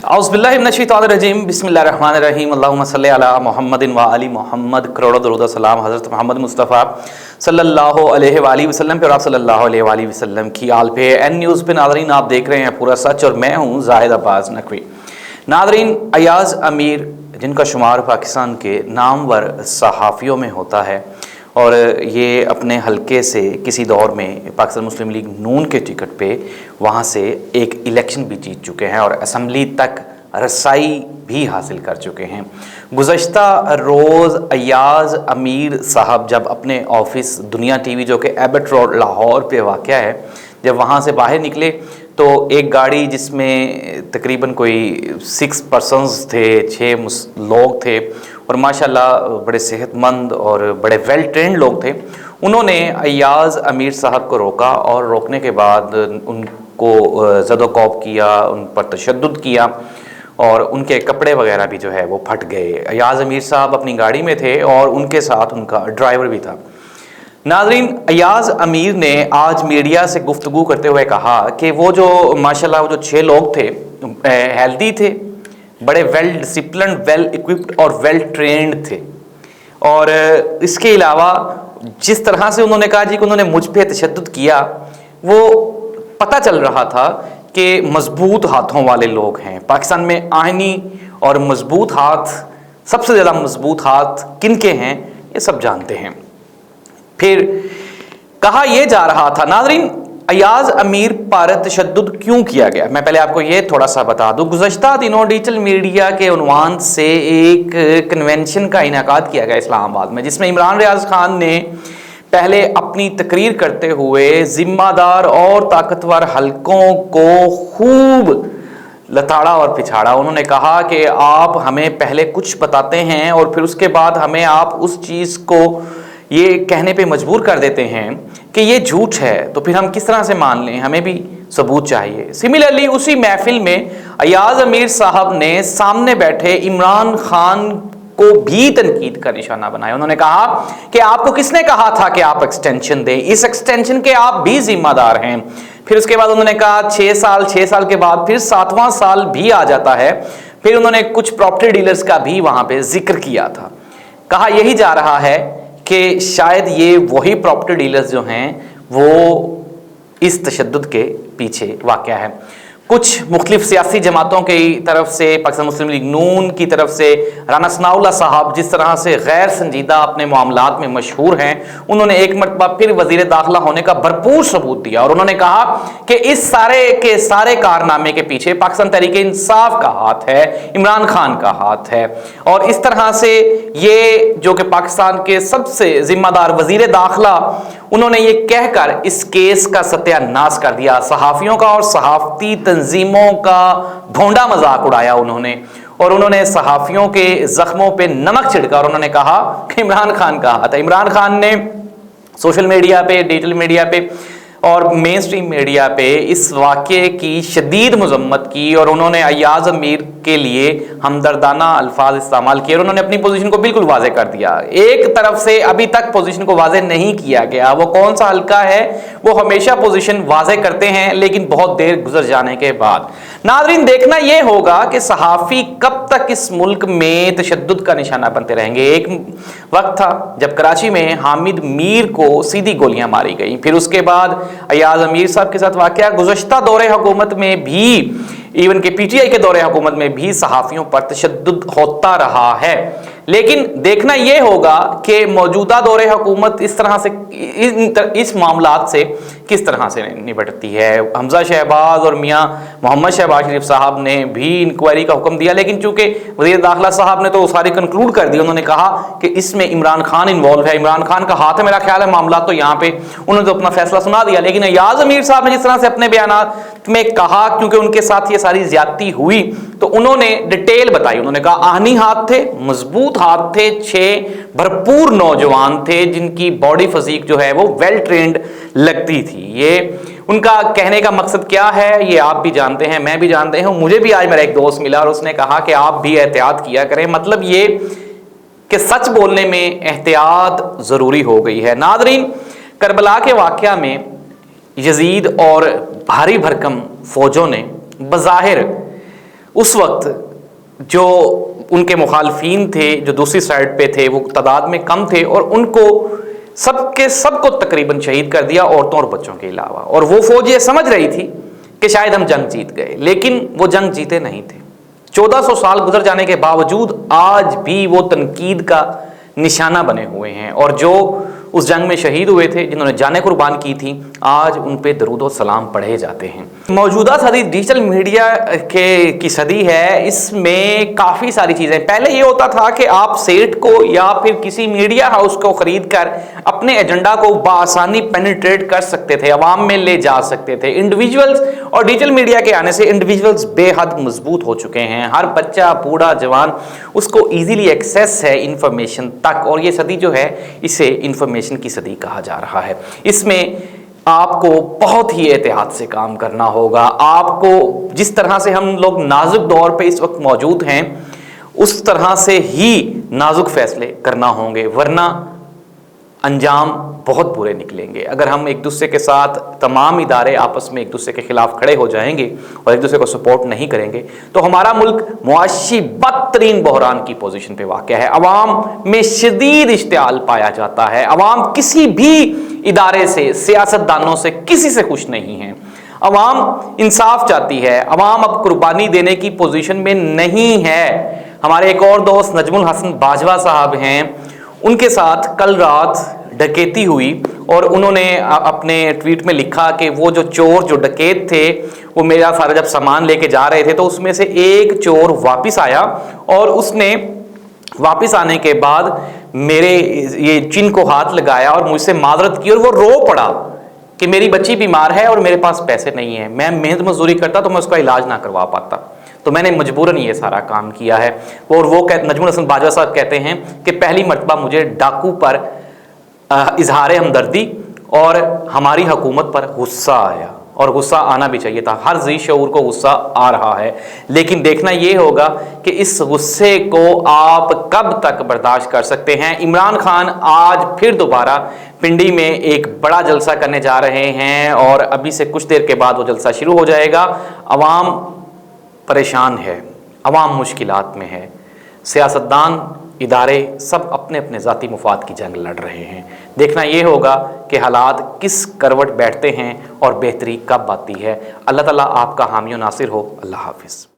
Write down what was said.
औज़ु बिल्लाहि मिनश शैतानिर रजीम बिस्मिल्लाहिर्रहमानिर रहीम अल्लाहुम्मा सल्लि अला मुहम्मदिन व आलि मुहम्मद। करोड़ों दरूद सलाम हज़रत मोहम्मद मुस्तफ़ा सल्लल्लाहु अलैहि वसल्लम पे और आप सल्लल्लाहु अलैहि वसल्लम की आल पे। एन न्यूज़ पे नाज़रीन आप देख रहे हैं पूरा सच और मैं हूँ ज़ाहिद अब्बास नकवी। नाज़रीन, अयाज़ अमीर जिनका शुमार पाकिस्तान के नामवर सहाफ़ियों में होता है और ये अपने हलके से किसी दौर में पाकिस्तान मुस्लिम लीग नून के टिकट पे वहाँ से एक इलेक्शन भी जीत चुके हैं और असम्बली तक रसाई भी हासिल कर चुके हैं। गुज़श्ता रोज़ अयाज़ अमीर साहब जब अपने ऑफिस दुनिया टीवी जो कि एबट रोड लाहौर पे वाक़या है, जब वहाँ से बाहर निकले तो एक गाड़ी जिसमें तकरीबन कोई 6 पर्सन्स थे, 6 लोग थे और माशाल्लाह बड़े सेहतमंद और बड़े वेल ट्रेंड लोग थे। उन्होंने अयाज़ अमीर साहब को रोका और रोकने के बाद उनको ज़दोकौब किया, उन पर तशद्दुद किया और उनके कपड़े वगैरह भी जो है वो फट गए। अयाज़ अमीर साहब अपनी गाड़ी में थे और उनके साथ उनका ड्राइवर भी था। नाज़रीन, अयाज़ अमीर ने आज मीडिया से गुफ्तगू करते हुए कहा कि वो जो माशाल्लाह वो जो 6 लोग थे हेल्दी थे, बड़े वेल डिसिप्लिन, वेल इक्विप्ड और वेल ट्रेंड थे। और इसके अलावा जिस तरह से उन्होंने कहा जी कि उन्होंने मुझ पे तशद्दुद किया, वो पता चल रहा था कि मजबूत हाथों वाले लोग हैं। पाकिस्तान में आईनी और मजबूत हाथ, सबसे ज़्यादा मजबूत हाथ किनके हैं ये सब जानते हैं। फिर कहा यह जा रहा था नाज़रीन, अयाज़ अमीर पर तशद्दुद क्यों किया गया। मैं पहले आपको ये थोड़ा सा बता दूं, गुज़श्ता दिनों डिजिटल मीडिया के उन्वान से एक कन्वेंशन का इनेकाद किया गया इस्लामाबाद में, जिसमें इमरान रियाज खान ने पहले अपनी तकरीर करते हुए ज़िम्मेदार और ताकतवर हलकों को खूब लताड़ा और पिछाड़ा। उन्होंने कहा कि आप हमें पहले कुछ बताते हैं और फिर उसके बाद हमें आप उस चीज़ को ये कहने पे मजबूर कर देते हैं कि ये झूठ है, तो फिर हम किस तरह से मान लें, हमें भी सबूत चाहिए। सिमिलरली उसी महफिल में अयाज़ अमीर साहब ने सामने बैठे इमरान खान को भी तनकीद का निशाना बनाया। उन्होंने कहा कि आपको किसने कहा था कि आप एक्सटेंशन दें, इस एक्सटेंशन के आप भी जिम्मेदार हैं। फिर उसके बाद उन्होंने कहा 6 साल के बाद फिर 7वां साल भी आ जाता है। फिर उन्होंने कुछ प्रॉपर्टी डीलर्स का भी वहां पे जिक्र किया था। कहा यही जा रहा है कि शायद ये वही प्रॉपर्टी डीलर्स जो हैं वो इस तशद्दुद के पीछे वाक़या है। कुछ मुख्तलिफ सियासी जमातों की तरफ से, पाकिस्तान मुस्लिम लीग नून की तरफ से राना सनाउल्लाह साहब जिस तरह से गैर संजीदा अपने मामलात में मशहूर हैं, उन्होंने एक मरतबा फिर वज़ीर दाखिला होने का भरपूर सबूत दिया और उन्होंने कहा कि इस सारे के सारे कारनामे के पीछे पाकिस्तान तहरीक इंसाफ का हाथ है, इमरान खान का हाथ है। और इस तरह से ये जो कि पाकिस्तान के सबसे जिम्मेदार वज़ीर दाखिला, उन्होंने ये कहकर इस केस का सत्यानाश कर दिया। सहाफ़ियों का और सहाफ़ती तंजीमों का भोंडा मजाक उड़ाया उन्होंने, और उन्होंने सहाफ़ियों के ज़ख्मों पे नमक छिड़का और उन्होंने कहा कि इमरान खान का हाथ है। इमरान खान ने सोशल मीडिया पे, डिजिटल मीडिया पे और मेन स्ट्रीम मीडिया पे इस वाक़े की शदीद मजम्मत की और उन्होंने अयाज़ अमीर के लिए हमदर्दाना अल्फाज इस्तेमाल किए और उन्होंने अपनी पोजीशन को बिल्कुल वाज़े कर दिया। एक तरफ से अभी तक पोजीशन को वाज़े नहीं किया गया, वो कौन सा हल्का है, वो हमेशा पोजीशन वाज़े करते हैं लेकिन बहुत देर गुजर जाने के बाद। नाज़रीन, देखना यह होगा कि सहाफ़ी कब तक इस मुल्क में तशद्दुद का निशाना बनते रहेंगे। एक वक्त था जब कराची में हामिद मीर को सीधी गोलियां मारी गई, फिर उसके बाद अयाज़ अमीर साहब के साथ वाक़या। गुज़श्ता दौरे हुकूमत में भी, इवन के पीटीआई के दौरे हुकूमत में भी सहाफ़ियों पर तशद्दुद होता रहा है। लेकिन देखना यह होगा कि मौजूदा दौरे हुकूमत इस तरह से इस मामलात से किस तरह से निपटती है। हमजा शहबाज और मियाँ मोहम्मद शहबाज शरीफ साहब ने भी इंक्वायरी का हुक्म दिया, लेकिन चूंकि वज़ीर दाखिला साहब ने तो सारी कंक्लूड कर दी। उन्होंने कहा कि इसमें इमरान खान इन्वॉल्व है, इमरान खान का हाथ है, मेरा ख्याल है मामला तो यहाँ पे उन्होंने तो अपना फैसला सुना दिया। लेकिन अयाज़ अमीर साहब ने जिस तरह से अपने बयानात में कहा, क्योंकि उनके साथ ये सारी ज्यादती हुई, तो उन्होंने डिटेल बताई। उन्होंने कहा आहनी हाथ थे, मजबूत हाथ थे, 6 भरपूर नौजवान थे जिनकी बॉडी फिजिक जो है वो वेल ट्रेंड लगती थी। ये उनका कहने का मकसद क्या है ये आप भी जानते हैं, मैं भी जानते हैं। मुझे भी आज मेरा एक दोस्त मिला और उसने कहा कि आप भी एहतियात किया करें। मतलब ये कि सच बोलने में एहतियात ज़रूरी हो गई है। नाज़रीन, करबला के वाक़या में यजीद और भारी भरकम फौजों ने बज़ाहिर उस वक्त जो उनके मुखालफीन थे, जो दूसरी साइड पे थे, वो तादाद में कम थे और उनको सबको तकरीबन शहीद कर दिया, औरतों और बच्चों के अलावा। और वो फौज ये समझ रही थी कि शायद हम जंग जीत गए, लेकिन वो जंग जीते नहीं थे। 1400 साल गुजर जाने के बावजूद आज भी वो तनकीद का निशाना बने हुए हैं, और जो उस जंग में शहीद हुए थे, जिन्होंने जानें कुर्बान की थी, आज उन पे दरूद और सलाम पढ़े जाते हैं। मौजूदा सदी डिजिटल मीडिया की सदी है। इसमें काफ़ी सारी चीज़ें, पहले ये होता था कि आप सेट को या फिर किसी मीडिया हाउस को ख़रीद कर अपने एजेंडा को बआसानी पेनिट्रेट कर सकते थे, अवाम में ले जा सकते थे। इंडिविजुअल्स और डिजिटल मीडिया के आने से इंडिविजुअल्स बेहद मजबूत हो चुके हैं। हर बच्चा, बूढ़ा, जवान, उसको ईजीली एक्सेस है इंफॉर्मेशन तक, और ये सदी जो है इसे इंफॉर्मेशन की सदी कहा जा रहा है। इसमें आपको बहुत ही एहतियात से काम करना होगा। आपको जिस तरह से हम लोग नाजुक दौर पे इस वक्त मौजूद हैं, उस तरह से ही नाजुक फैसले करना होंगे, वरना अंजाम बहुत बुरे निकलेंगे। अगर हम एक दूसरे के साथ, तमाम इदारे आपस में एक दूसरे के खिलाफ खड़े हो जाएंगे और एक दूसरे को सपोर्ट नहीं करेंगे, तो हमारा मुल्क मुआशी बदतरीन बहरान की पोजीशन पे वाक़या है। अवाम में शदीद इश्तियाल पाया जाता है। अवाम किसी भी इदारे से, सियासतदानों से, किसी से खुश नहीं है। अवाम इंसाफ चाहती है। अवाम अब कुर्बानी देने की पोजीशन में नहीं है। हमारे एक और दोस्त नजमुल हसन बाजवा साहब हैं, उनके साथ कल रात डकैती हुई और उन्होंने अपने ट्वीट में लिखा कि वो जो चोर, जो डकैत थे, वो मेरा सारा जब सामान लेके जा रहे थे तो उसमें से एक चोर वापस आया और उसने वापस आने के बाद मेरे ये चिन को हाथ लगाया और मुझसे माजरत की और वो रो पड़ा कि मेरी बच्ची बीमार है और मेरे पास पैसे नहीं है। मैं मेहनत मजदूरी करता तो मैं उसका इलाज ना करवा पाता, तो मैंने मजबूरन ये सारा काम किया है। और वो नजमुल हसन बाजवा साहब कहते हैं कि पहली मर्तबा मुझे डाकू पर इजहार हमदर्दी और हमारी हुकूमत पर गुस्सा आया, और गुस्सा आना भी चाहिए था। हर ज़ी शऊर को गुस्सा आ रहा है, लेकिन देखना ये होगा कि इस गुस्से को आप कब तक बर्दाश्त कर सकते हैं। इमरान खान आज फिर दोबारा पिंडी में एक बड़ा जलसा करने जा रहे हैं और अभी से कुछ देर के बाद वो जलसा शुरू हो जाएगा। अवाम परेशान है, अवाम मुश्किलात में है, सियासतदान, इदारे सब अपने अपने ज़ाती मुफाद की जंग लड़ रहे हैं। देखना ये होगा कि हालात किस करवट बैठते हैं और बेहतरी कब आती है। अल्लाह ताला आपका हामी और नासिर हो। अल्लाह हाफिज़।